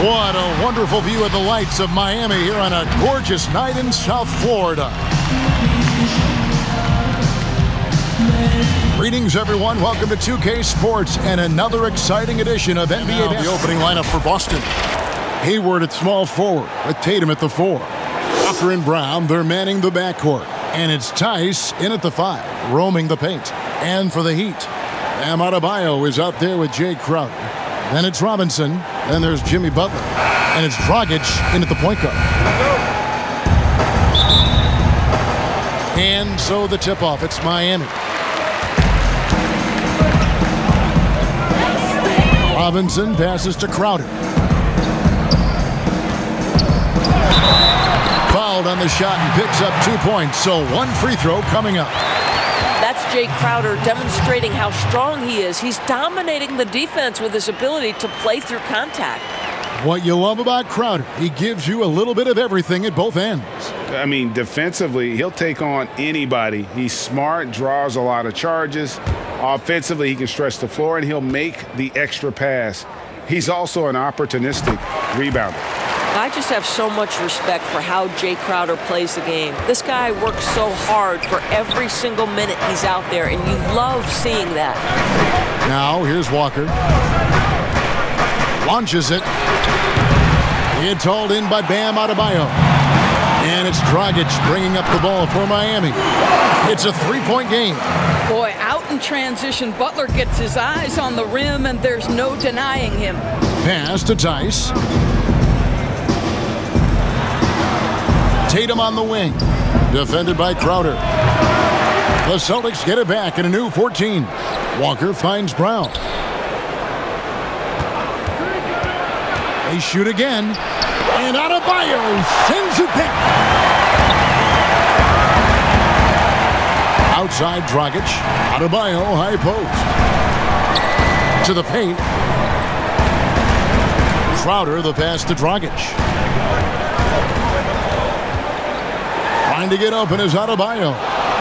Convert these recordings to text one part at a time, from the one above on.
What a wonderful view of the lights of Miami here on a gorgeous night in South Florida. Greetings, everyone. Welcome to 2K Sports and another exciting edition of NBA. The opening lineup for Boston. Hayward at small forward with Tatum at the 4. Walker and Brown, they're manning the backcourt. And it's Tice in at the 5, roaming the paint. And for the Heat, Bam Adebayo is out there with Jay Crowder. Then it's Robinson. Then there's Jimmy Butler. And it's Dragic in at the point guard. And so the tip-off, it's Miami. Robinson passes to Crowder. Fouled on the shot and picks up 2 points. So one free throw coming up. That's Jay Crowder demonstrating how strong he is. He's dominating the defense with his ability to play through contact. What you love about Crowder, he gives you a little bit of everything at both ends. I mean, defensively, he'll take on anybody. He's smart, draws a lot of charges. Offensively, he can stretch the floor, and he'll make the extra pass. He's also an opportunistic rebounder. I just have so much respect for how Jay Crowder plays the game. This guy works so hard for every single minute he's out there, and you love seeing that. Now, here's Walker. Launches it. It's hauled in by Bam Adebayo. And it's Dragic bringing up the ball for Miami. It's a three-point game. Boy, out in transition, Butler gets his eyes on the rim, and there's no denying him. Pass to Tice. Tatum on the wing. Defended by Crowder. The Celtics get it back in a new 14. Walker finds Brown. They shoot again. And Adebayo sends it back. Outside Dragic. Adebayo high post. To the paint. Crowder the pass to Dragic. Trying to get open is Adebayo.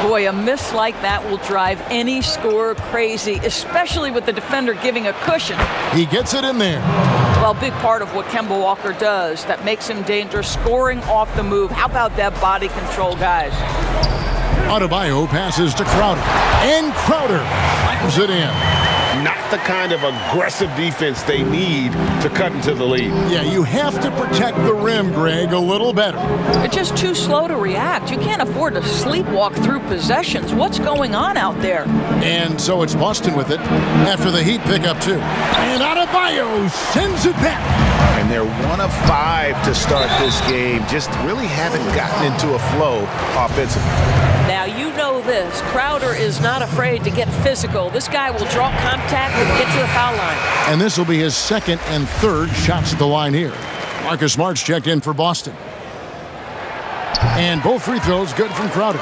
Boy, a miss like that will drive any scorer crazy, especially with the defender giving a cushion. He gets it in there. Well, big part of what Kemba Walker does that makes him dangerous, scoring off the move. How about that body control, guys? Adebayo passes to Crowder. And Crowder slams it in. Not the kind of aggressive defense they need to cut into the lead. Yeah, you have to protect the rim, Greg, a little better. They're just too slow to react. You can't afford to sleepwalk through possessions. What's going on out there? And so it's Boston with it after the Heat pick up 2. And Adebayo sends it back. And they're 1 of 5 to start this game. Just really haven't gotten into a flow offensively. Now, you know this. Crowder is not afraid to get physical. This guy will draw contact and get to the foul line. And this will be his second and third shots at the line here. Marcus Smart's checked in for Boston. And both free throws good from Crowder.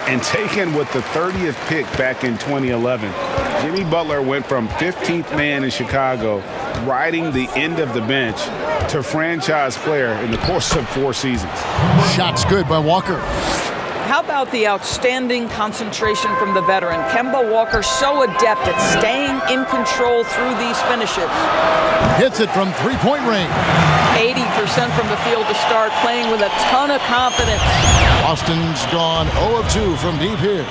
And taken with the 30th pick back in 2011, Jimmy Butler went from 15th man in Chicago, riding the end of the bench, to franchise player in the course of 4 seasons. Shots good by Walker. How about the outstanding concentration from the veteran? Kemba Walker so adept at staying in control through these finishes. Hits it from three-point range. 80% from the field to start, playing with a ton of confidence. Boston's gone 0 of 2 from deep here.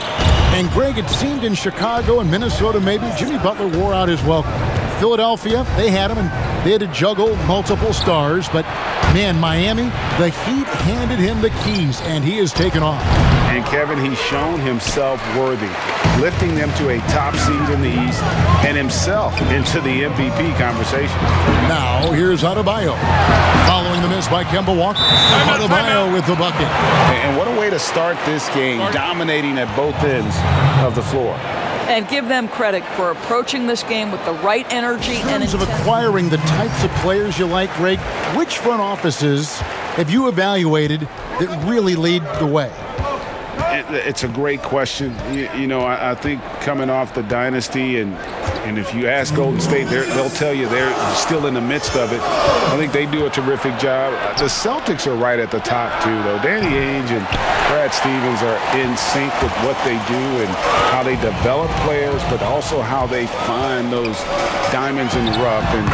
And Greg, it seemed in Chicago and Minnesota maybe Jimmy Butler wore out his welcome. Philadelphia, they had him and they had to juggle multiple stars. But, man, Miami, the Heat handed him the keys, and he has taken off. And, Kevin, he's shown himself worthy, lifting them to a top seed in the East and himself into the MVP conversation. Now, here's Adebayo. Following the miss by Kemba Walker. Adebayo with the bucket. And what a way to start this game, dominating at both ends of the floor. And give them credit for approaching this game with the right energy and In terms of acquiring the types of players you like, Greg, which front offices have you evaluated that really lead the way? It's a great question. You know, I think coming off the dynasty and And if you ask Golden State, they'll tell you they're still in the midst of it. I think they do a terrific job. The Celtics are right at the top, too, though. Danny Ainge and Brad Stevens are in sync with what they do and how they develop players, but also how they find those diamonds in the rough. And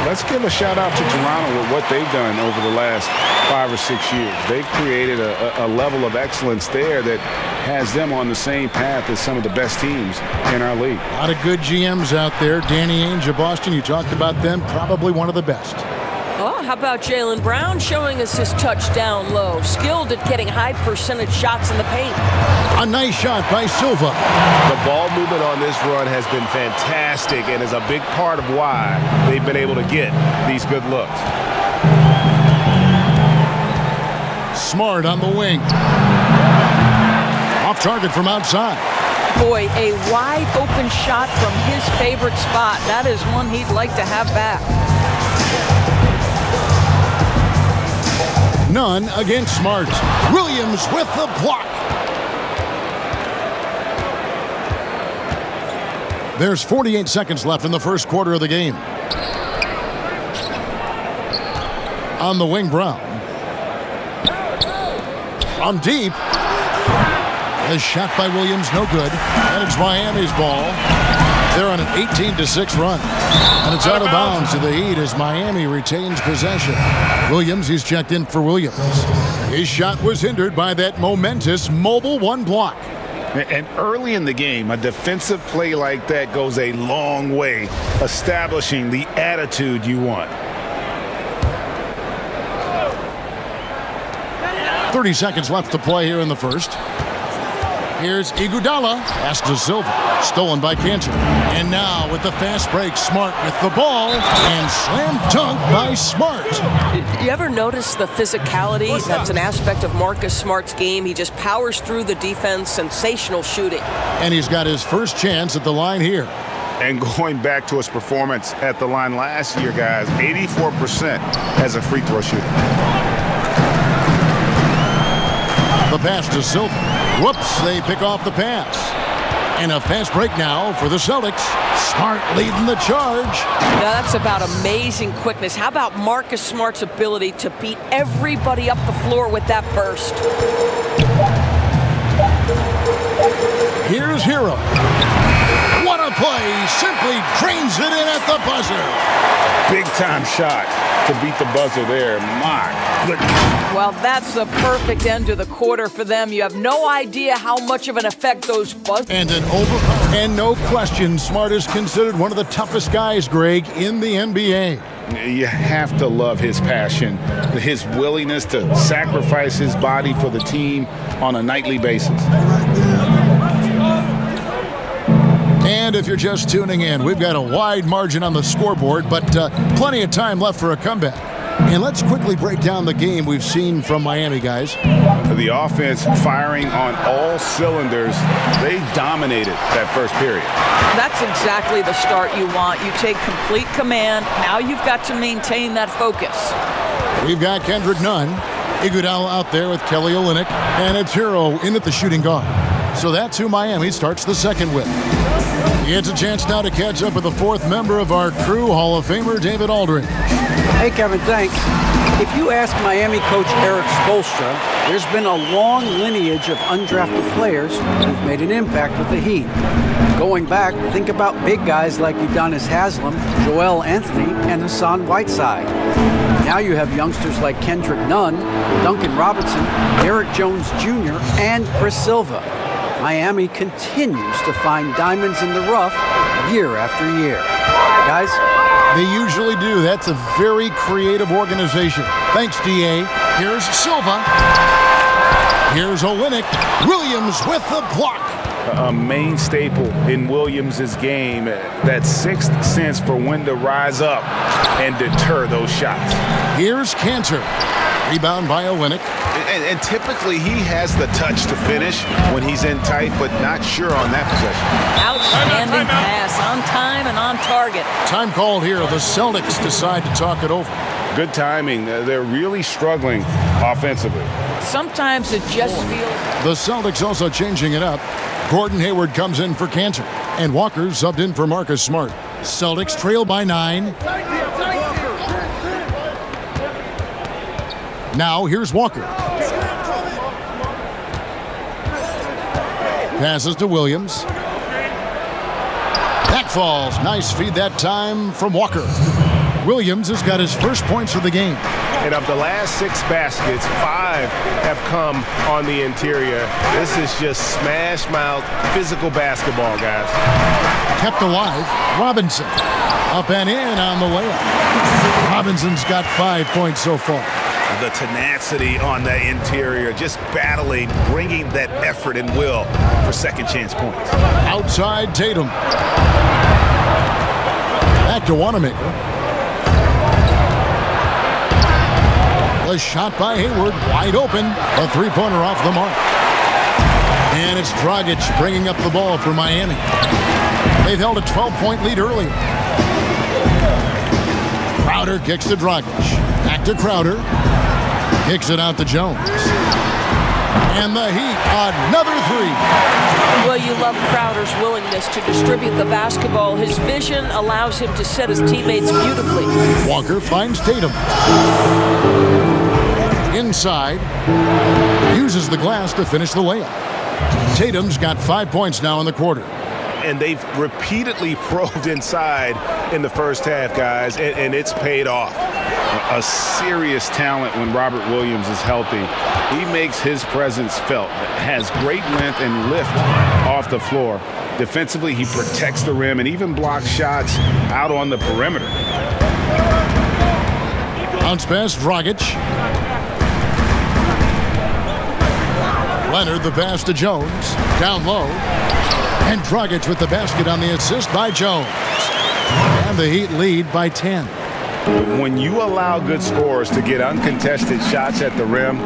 let's give a shout-out to Toronto with what they've done over the last 5 or 6 years. They've created a level of excellence there that has them on the same path as some of the best teams in our league. A lot of good GMs out there. Danny Ainge of Boston, you talked about them, probably one of the best. Oh, how about Jaylen Brown showing us his touchdown low? Skilled at getting high percentage shots in the paint. A nice shot by Silva. The ball movement on this run has been fantastic and is a big part of why they've been able to get these good looks. Smart on the wing. Off target from outside. Boy, a wide open shot from his favorite spot. That is one he'd like to have back. None against Smart. Williams with the block. There's 48 seconds left in the first quarter of the game. On the wing, Brown. On deep. A shot by Williams, no good. And it's Miami's ball. They're on an 18-6 run. And it's out of bounds to the Heat as Miami retains possession. Williams, he's checked in for Williams. His shot was hindered by that momentous mobile one block. And early in the game, a defensive play like that goes a long way, establishing the attitude you want. 30 seconds left to play here in the first. Here's Iguodala. Pass to Silva. Stolen by Cantor. And now with the fast break, Smart with the ball. And slam dunk by Smart. You ever notice the physicality? That's an aspect of Marcus Smart's game. He just powers through the defense. Sensational shooting. And he's got his first chance at the line here. And going back to his performance at the line last year, guys, 84% as a free throw shooter. The pass to Silva. Whoops, they pick off the pass. And a fast break now for the Celtics. Smart leading the charge. Now that's about amazing quickness. How about Marcus Smart's ability to beat everybody up the floor with that burst? Here's Hero. What a play. Simply drains it in at the buzzer. Big time shot to beat the buzzer there. My goodness. Well, that's the perfect end to the quarter for them. You have no idea how much of an effect those buzzers. And no question, Smart is considered one of the toughest guys, Greg, in the NBA. You have to love his passion, his willingness to sacrifice his body for the team on a nightly basis. And if you're just tuning in, we've got a wide margin on the scoreboard, but plenty of time left for a comeback. And let's quickly break down the game we've seen from Miami, guys. The offense firing on all cylinders. They dominated that first period. That's exactly the start you want. You take complete command. Now you've got to maintain that focus. We've got Kendrick Nunn, Iguodala out there with Kelly Olynyk, and it's Hero in at the shooting guard. So that's who Miami starts the second with. He gets a chance now to catch up with the fourth member of our crew, Hall of Famer David Aldridge. Hey, Kevin, thanks. If you ask Miami coach Eric Spoelstra, there's been a long lineage of undrafted players who've made an impact with the Heat. Going back, think about big guys like Udonis Haslem, Joel Anthony, and Hassan Whiteside. Now you have youngsters like Kendrick Nunn, Duncan Robinson, Derrick Jones Jr., and Chris Silva. Miami continues to find diamonds in the rough year after year. Guys? They usually do. That's a very creative organization. Thanks, D.A. Here's Silva. Here's Olynyk. Williams with the block. A main staple in Williams' game, that sixth sense for when to rise up and deter those shots. Here's Cantor. Rebound by Olynyk. And typically he has the touch to finish when he's in tight, but not sure on that possession. Outstanding pass, on time and on target. Time called here. The Celtics decide to talk it over. Good timing. They're really struggling offensively. Sometimes it just feels... The Celtics also changing it up. Gordon Hayward comes in for Cantor. And Walker subbed in for Marcus Smart. Celtics trail by 9. Now here's Walker. Passes to Williams. That falls. Nice feed that time from Walker. Williams has got his first points of the game. And of the last 6 baskets, 5 have come on the interior. This is just smash-mouth physical basketball, guys. Kept alive. Robinson. Up and in on the layup. Robinson's got 5 points so far. The tenacity on that interior, just battling, bringing that effort and will for second chance points. Outside Tatum. Back to Wanamaker. The shot by Hayward, wide open. A three-pointer off the mark. And it's Dragic bringing up the ball for Miami. They've held a 12-point lead earlier. Crowder kicks to Dragic. Back to Crowder. Kicks it out to Jones. And the Heat, another three. Well, you love Crowder's willingness to distribute the basketball. His vision allows him to set his teammates beautifully. Walker finds Tatum. Inside. Uses the glass to finish the layup. Tatum's got 5 points now in the quarter. And they've repeatedly probed inside in the first half, guys, and it's paid off. A serious talent when Robert Williams is healthy. He makes his presence felt. Has great length and lift off the floor. Defensively, he protects the rim and even blocks shots out on the perimeter. Bounce pass, Dragic. Leonard the pass to Jones. Down low. And Dragic with the basket on the assist by Jones. And the Heat lead by 10. When you allow good scorers to get uncontested shots at the rim,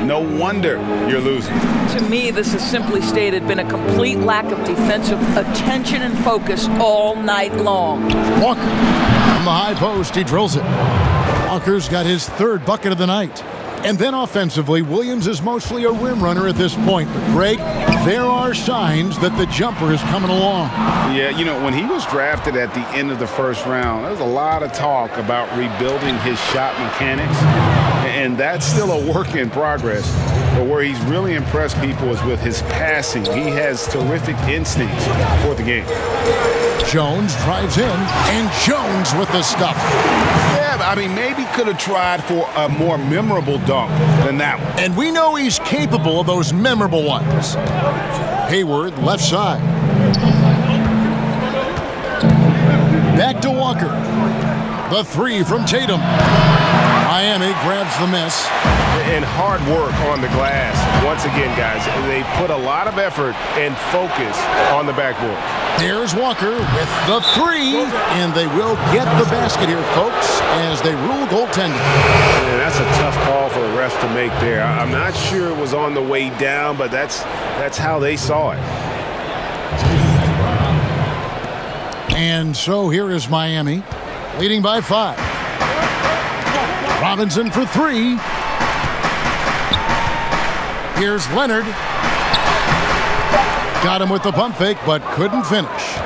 no wonder you're losing. To me, this has simply stated been a complete lack of defensive attention and focus all night long. Walker from the high post, he drills it. Walker's got his 3rd bucket of the night. And then offensively, Williams is mostly a rim runner at this point. But Greg, there are signs that the jumper is coming along. Yeah, you know, when he was drafted at the end of the first round, there was a lot of talk about rebuilding his shot mechanics. And that's still a work in progress. But where he's really impressed people is with his passing. He has terrific instincts for the game. Jones drives in, and Jones with the stuff. Yeah, I mean, maybe could have tried for a more memorable dunk than that one. And we know he's capable of those memorable ones. Hayward, left side. Back to Walker. The 3 from Tatum. Miami grabs the miss. And hard work on the glass. Once again, guys, they put a lot of effort and focus on the backboard. There's Walker with the 3, and they will get the basket here, folks, as they rule goaltending. And that's a tough call for the refs to make there. I'm not sure it was on the way down, but that's how they saw it. And so here is Miami, leading by 5. Robinson for 3. Here's Leonard. Got him with the pump fake, but couldn't finish.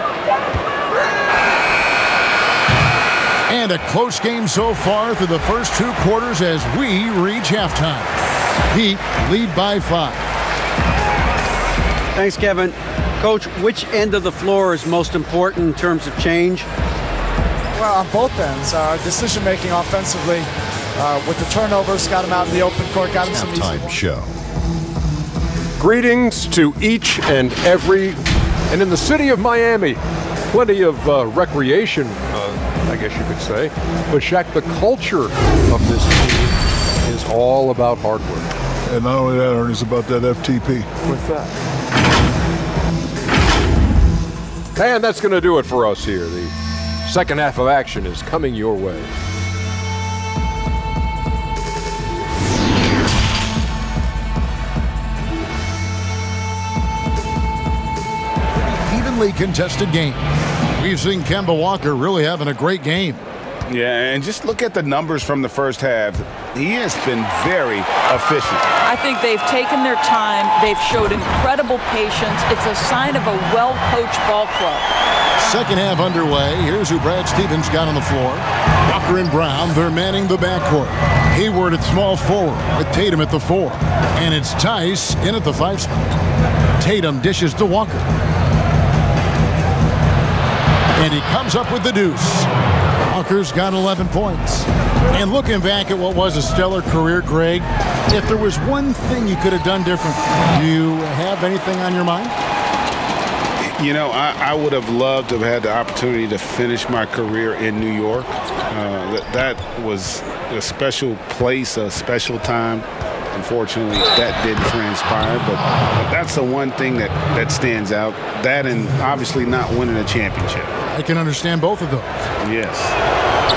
And a close game so far through the first 2 quarters as we reach halftime. Heat lead by 5. Thanks, Kevin. Coach, which end of the floor is most important in terms of change? Well, on both ends. Decision-making offensively with the turnovers, got him out in the open court, got him some easy Halftime show. Greetings to each and every, and in the city of Miami, plenty of recreation, I guess you could say. But Shaq, the culture of this team is all about hard work. And not only that, Ernie, it's about that FTP. With that. And that's going to do it for us here. The second half of action is coming your way. Evenly contested game. We've seen Kemba Walker really having a great game. Yeah, and just look at the numbers from the first half. He has been very efficient. I think they've taken their time. They've showed incredible patience. It's a sign of a well-coached ball club. Second half underway. Here's who Brad Stevens got on the floor. Walker and Brown, they're manning the backcourt. Hayward at small forward with Tatum at the 4. And it's Tice in at the 5 spot. Tatum dishes to Walker. And he comes up with the deuce. Walker's got 11 points. And looking back at what was a stellar career, Greg, if there was one thing you could have done different, do you have anything on your mind? You know, I would have loved to have had the opportunity to finish my career in New York. That was a special place, a special time. Unfortunately, that didn't transpire, but that's the one thing that stands out. That and obviously not winning a championship. I can understand both of those. Yes.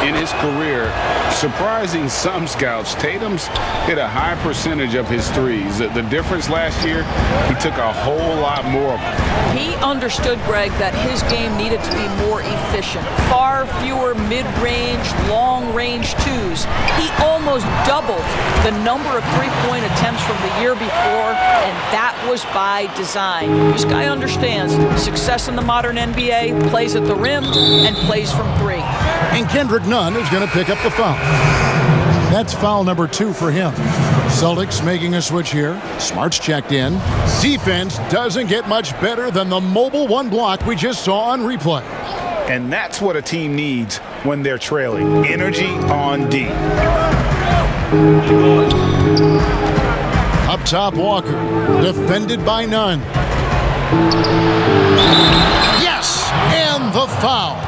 In his career, surprising some scouts, Tatum's hit a high percentage of his threes. The difference last year, he took a whole lot more of them. He understood, Greg, that his game needed to be more efficient. Far fewer mid-range, long-range twos. He almost doubled the number of three-point attempts from the year before, and that was by design. This guy understands success in the modern NBA, plays at the rim, and plays from 3. And Kendrick Nunn is going to pick up the foul. That's foul number 2 for him. Celtics making a switch here. Smart's checked in. Defense doesn't get much better than the mobile 1 block we just saw on replay. And that's what a team needs when they're trailing. Energy on D. Up top, Walker. Defended by Nunn. Yes! And the foul.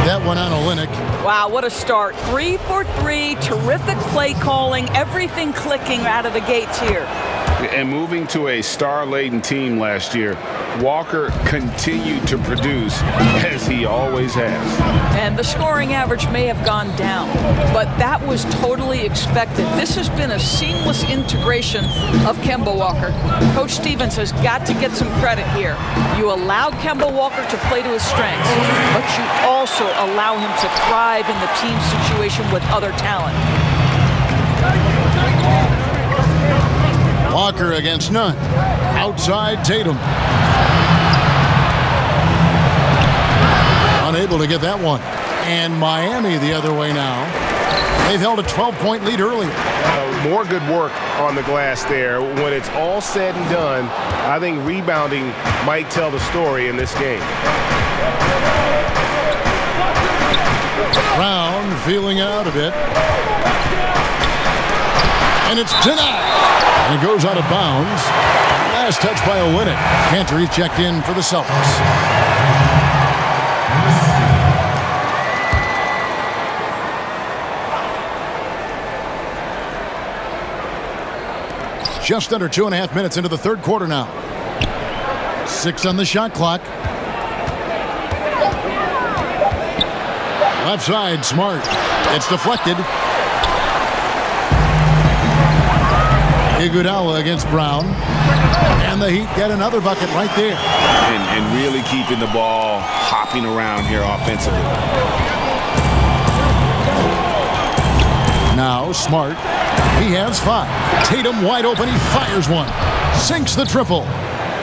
That one on Olynyk. Wow, what a start. 3 for 3, terrific play calling, everything clicking out of the gates here. And moving to a star-laden team last year, Walker continued to produce as he always has. And the scoring average may have gone down, but that was totally expected. This has been a seamless integration of Kemba Walker. Coach Stevens has got to get some credit here. You allow Kemba Walker to play to his strengths, but you also allow him to thrive in the team situation with other talent. Walker against Nunn. Outside Tatum. Unable to get that one. And Miami the other way now. They've held a 12-point lead earlier. More good work on the glass there. When it's all said and done, I think rebounding might tell the story in this game. Brown feeling out a bit. And it's denied. And it goes out of bounds. Last touch by Olynyk. Cantor checked in for the Celtics. Just under 2.5 minutes into the third quarter now. 6 on the shot clock. Left side, Smart. It's deflected. Iguodala against Brown. And the Heat get another bucket right there. And really keeping the ball hopping around here offensively. Now Smart. He has 5. Tatum wide open. He fires one. Sinks the triple.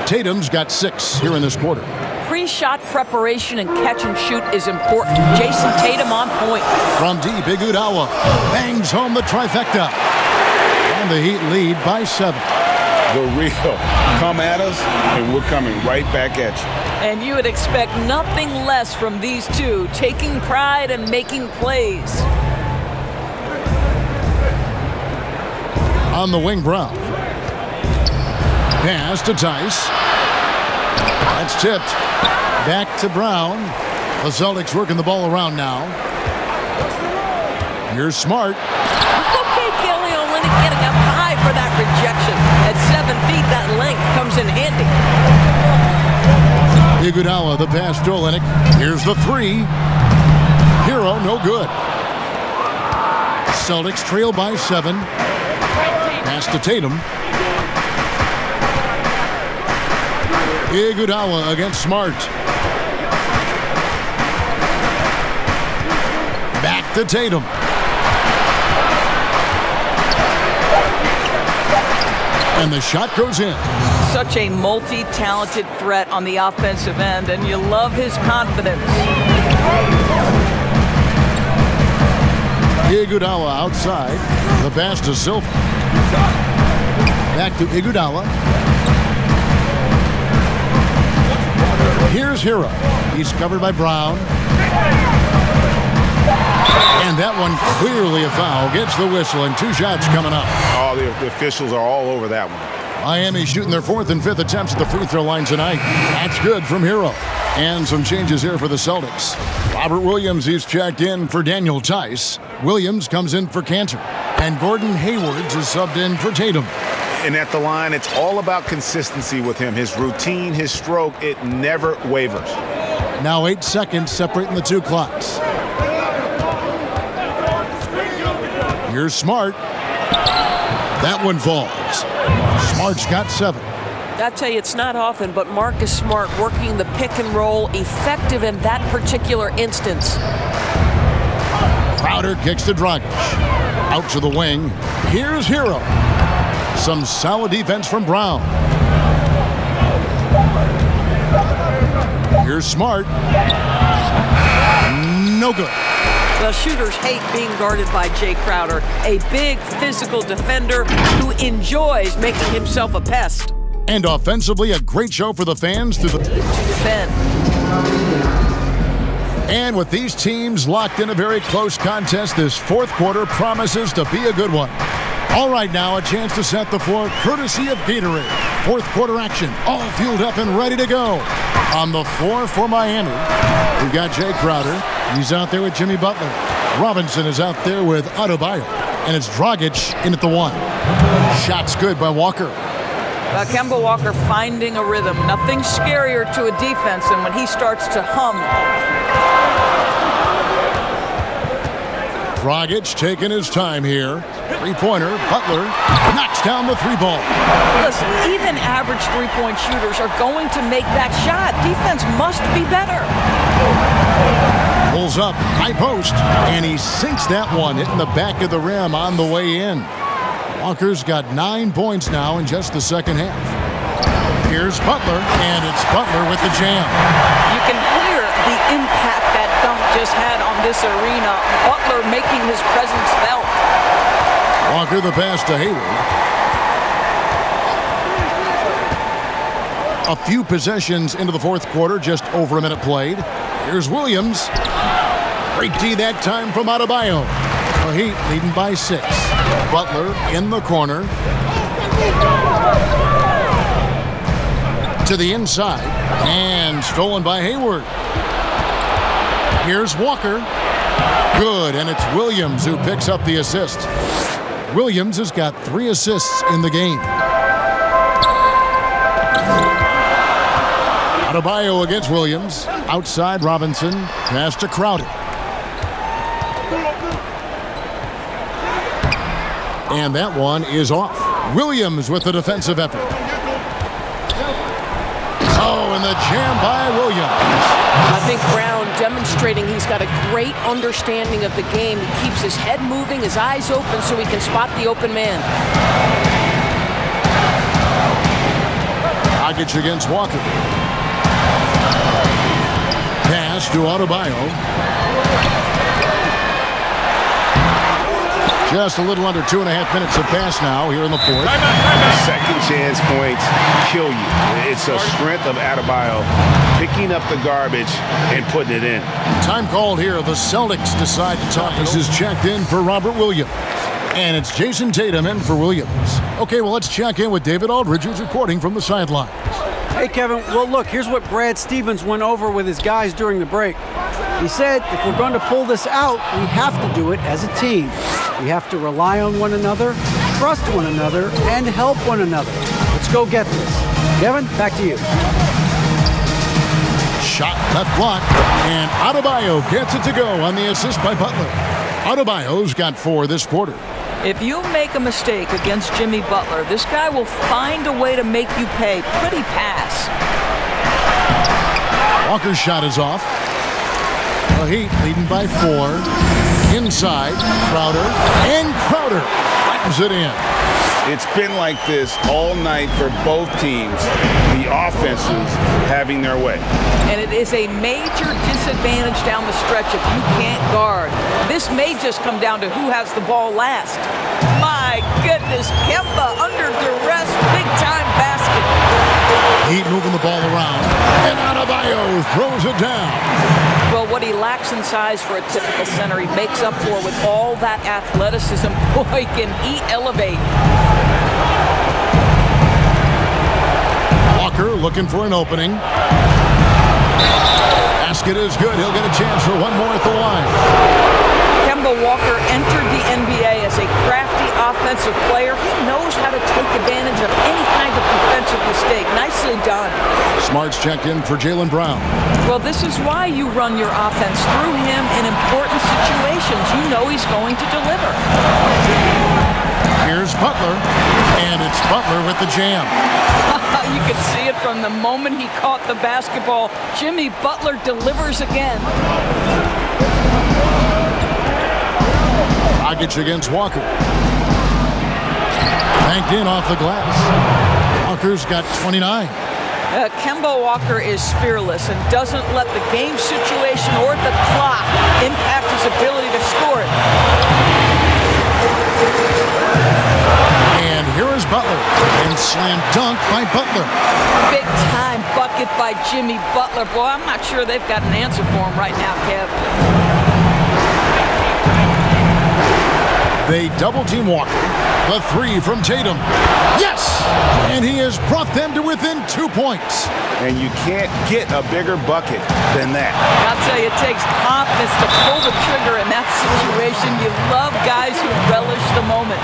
Tatum's got 6 here in this quarter. Pre-shot preparation and catch and shoot is important. Jason Tatum on point. From deep, Iguodala bangs home the trifecta. And the Heat lead by 7. The real come at us, and we're coming right back at you. And you would expect nothing less from these two, taking pride and making plays. On the wing, Brown. Pass to Tice. That's tipped. Back to Brown. The Celtics working the ball around now. Here's Smart. Okay, Kelly Olynyk getting up high for that rejection. At 7 feet, that length comes in handy. Iguodala, the pass to Olynyk. Here's the 3. Hero, no good. Celtics trail by 7. Pass to Tatum. Iguodala against Smart. Back to Tatum. And the shot goes in. Such a multi-talented threat on the offensive end, and you love his confidence. Iguodala outside. The pass to Silva. Back to Iguodala. Here's Hero. He's covered by Brown. And that one clearly a foul. Gets the whistle, and 2 shots coming up. Oh, the officials are all over that one. Miami shooting their 4th and 5th attempts at the free throw line tonight. That's good from Hero. And some changes here for the Celtics. Robert Williams, he's checked in for Daniel Tice. Williams comes in for Cantor. And Gordon Hayward is subbed in for Tatum. And at the line, it's all about consistency with him. His routine, his stroke, it never wavers. Now 8 seconds separating the 2 clocks. Here's Smart. That one falls. Smart's got 7. I tell you, it's not often, but Marcus Smart working the pick and roll, effective in that particular instance. Crowder kicks to Dragic. Out to the wing. Here's Hero. Some solid defense from Brown. Here's Smart. No good. The shooters hate being guarded by Jay Crowder, a big physical defender who enjoys making himself a pest. And offensively, a great show for the fans to defend. And with these teams locked in a very close contest, this 4th quarter promises to be a good one. All right, now a chance to set the floor courtesy of Gatorade. 4th quarter action, all fueled up and ready to go. On the floor for Miami, we've got Jay Crowder. He's out there with Jimmy Butler. Robinson is out there with Adebayo. And it's Dragic in at the 1. Shot's good by Walker. Kemba Walker finding a rhythm. Nothing scarier to a defense than when he starts to hum. Dragic taking his time here. 3-pointer, Butler knocks down the 3-ball. Listen, even average 3-point shooters are going to make that shot. Defense must be better. Pulls up, high post, and he sinks that one, hitting the back of the rim on the way in. Walker's got 9 points now in just the second half. Here's Butler, and it's Butler with the jam. You can hear the impact that dunk just had on this arena. Butler making his presence felt. Walker the pass to Hayward. A few possessions into the 4th quarter, just over a minute played. Here's Williams. Great D that time from Adebayo. The Heat leading by 6. Butler in the corner. To the inside. And stolen by Hayward. Here's Walker. Good, and it's Williams who picks up the assist. Williams has got 3 assists in the game. Adebayo against Williams. Outside Robinson. Pass to Crowder. And that one is off. Williams with the defensive effort. Oh, and the jam by Williams. I think Brown demonstrating he's got a great understanding of the game. He keeps his head moving, his eyes open so he can spot the open man. Dragic against Walker. Pass to Adebayo. Just a little under 2.5 minutes of pass now here in the 4th. Second chance points kill you. It's a strength of Adebayo picking up the garbage and putting it in. Time called here. The Celtics decide to talk. This is checked in for Robert Williams. And it's Jason Tatum in for Williams. Okay, well, let's check in with David Aldridge, who's reporting from the sidelines. Hey, Kevin. Well, look, here's what Brad Stevens went over with his guys during the break. He said, if we're going to pull this out, we have to do it as a team. We have to rely on one another, trust one another, and help one another. Let's go get this. Kevin, back to you. Shot left block, and Adebayo gets it to go on the assist by Butler. Adebayo's got 4 this quarter. If you make a mistake against Jimmy Butler, this guy will find a way to make you pay. Pretty pass. Walker's shot is off. The Heat leading by 4. Inside, Crowder, and Crowder slams it in. It's been like this all night for both teams, the offenses having their way. And it is a major disadvantage down the stretch if you can't guard. This may just come down to who has the ball last. My goodness, Kemba under duress, big-time basket. Heat moving the ball around, and Adebayo throws it down. Well, what he lacks in size for a typical center, he makes up for with all that athleticism. Boy, can he elevate. Walker looking for an opening. Basket is good. He'll get a chance for one more at the line. Kemba Walker entered the NBA as a crafty offensive player. He knows how to take advantage of any kind of defensive mistake. Nicely done. Smart's checked in for Jaylen Brown. Well, this is why you run your offense through him in important situations. You know he's going to deliver. Here's Butler, and it's Butler with the jam. You can see it from the moment he caught the basketball. Jimmy Butler delivers again. Dragic against Walker. Banked in off the glass. Walker's got 29. Kemba Walker is fearless and doesn't let the game situation or the clock impact his ability to score it. And here is Butler. And slam dunk by Butler. Big time bucket by Jimmy Butler. Boy, I'm not sure they've got an answer for him right now, Kev. They double team Walker. The three from Tatum. Yes! And he has brought them to within 2 points. And you can't get a bigger bucket than that. I'll tell you, it takes confidence to pull the trigger in that situation. You love guys who relish the moment.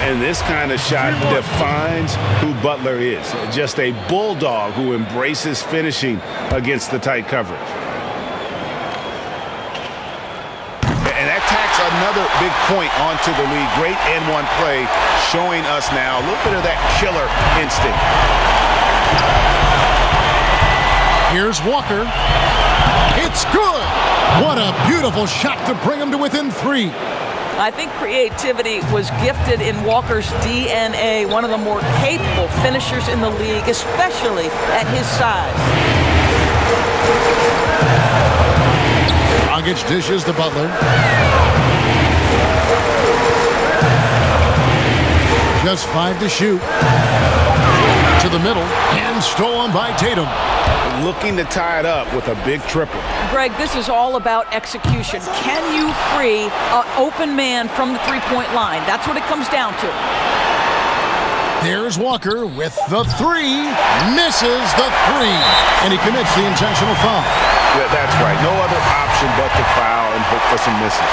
And this kind of shot defines who Butler is. Just a bulldog who embraces finishing against the tight coverage. And that tacks another big point onto the lead. Great N1 play showing us now a little bit of that killer instinct. Here's Walker. It's good. What a beautiful shot to bring him to within 3. I think creativity was gifted in Walker's DNA, one of the more capable finishers in the league, especially at his size. Dragic dishes to Butler. Just 5 to shoot. To the middle, and stolen by Tatum. Looking to tie it up with a big triple. Greg, this is all about execution. Can you free an open man from the three-point line? That's what it comes down to. There's Walker with the 3. Misses the 3. And he commits the intentional foul. Yeah, that's right. No other option but to foul and hope for some misses.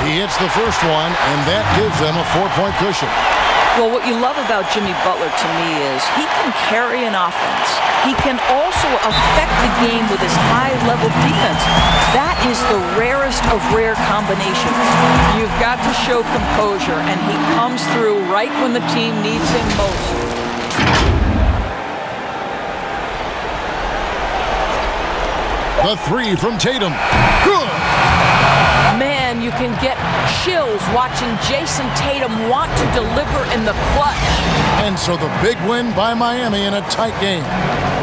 He hits the first one, and that gives them a 4-point cushion. Well, what you love about Jimmy Butler to me is he can carry an offense. He can also affect the game with his high-level defense. That is the rarest of rare combinations. You've got to show composure, and he comes through right when the team needs him most. The 3 from Tatum. Good. Man, you can get chills watching Jason Tatum want to deliver in the clutch. And so the big win by Miami in a tight game.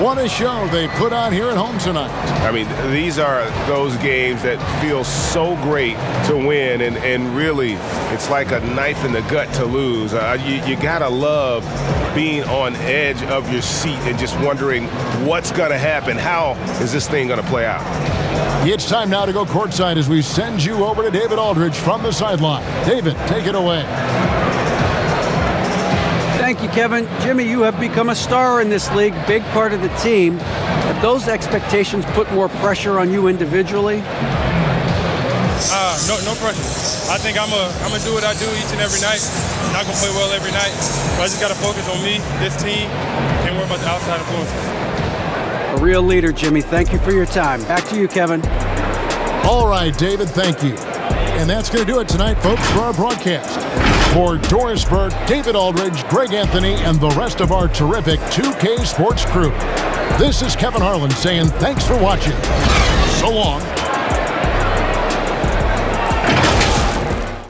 What a show they put on here at home tonight. I mean, these are those games that feel so great to win, and really, it's like a knife in the gut to lose. You gotta love being on edge of your seat and just wondering what's gonna happen. How is this thing gonna play out? It's time now to go courtside as we send you over to David Aldridge from the sideline. David, take it away. Thank you, Kevin. Jimmy, you have become a star in this league, big part of the team. Have those expectations put more pressure on you individually? No pressure. I think I'm gonna do what I do each and every night. I'm not gonna play well every night, but I just gotta focus on me, this team, and worry about the outside influences. A real leader, Jimmy. Thank you for your time. Back to you, Kevin. All right, David, thank you. And that's going to do it tonight, folks, for our broadcast. For Doris Burke, David Aldridge, Greg Anthony, and the rest of our terrific 2K Sports crew, this is Kevin Harlan saying thanks for watching. So long.